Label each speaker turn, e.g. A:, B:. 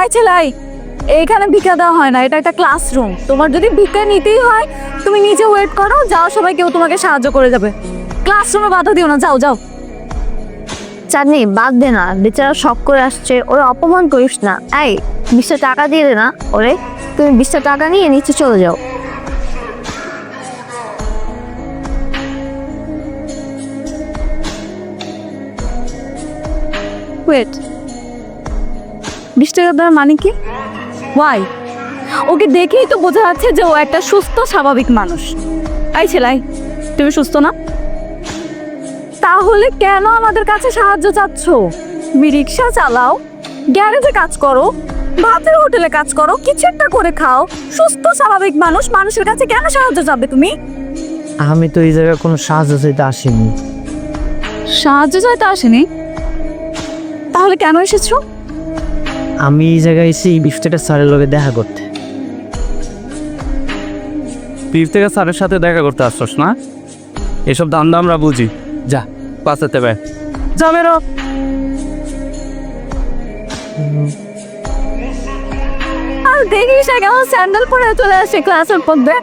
A: এই ছেলাই, এইখানে ভিক্ষা দেওয়া হয় না, এটা একটা ক্লাসরুম। তোমার যদি ভিক্ষা নিতেই হয় তুমি নিচে ওয়েট করো, যাও, সবাই কেউ তোমাকে সাহায্য করে যাবে। ক্লাসরুমে বাধা দিও না, যাও যাও।
B: চাঁদনি বাদ দে না, বেচারা শখ করে আসছে, ওরে অপমান করিস না। এই 20টা টাকা দিয়ে দে না ওরে। তুমি 20টা টাকা নিয়ে নিচে চলে যাও।
A: ওয়েট, 20 টাকা দেওয়ার মানে কি? ওয়াই? ওকে দেখেই তো বোঝা যাচ্ছে যে ও একটা সুস্থ স্বাভাবিক মানুষ। এই ছেলাই, তুমি সুস্থ না? তাহলে কেন আমাদের কাছে সাহায্য চাচ্ছ? তুমি রিক্সা চালাও, গ্যারেজে কাজ করো, ভাতের হোটেলে কাজ করো, কিছু একটা করে খাও। সুস্থ স্বাভাবিক মানুষ, মানুষের কাছে কেন সাহায্য চাবে তুমি?
C: আমি তো এই জায়গায় কোনো সাহায্য চাইতে আসিনি।
A: সাহায্য চাইতে আসেনি? তাহলে কেন এসেছো?
C: আমি এই জায়গায় এসে ইফতেখার স্যারের লগে দেখা করতে।
D: তুই ইফতেখার স্যারের সাথে দেখা করতে আসছস না? এসব ধান্দা আমরা বুঝি। যা পাশাতে বে, যা বেরো।
A: আর দেখিস কেমন স্যান্ডেল পরে চলে আসে ক্লাসের মধ্যে।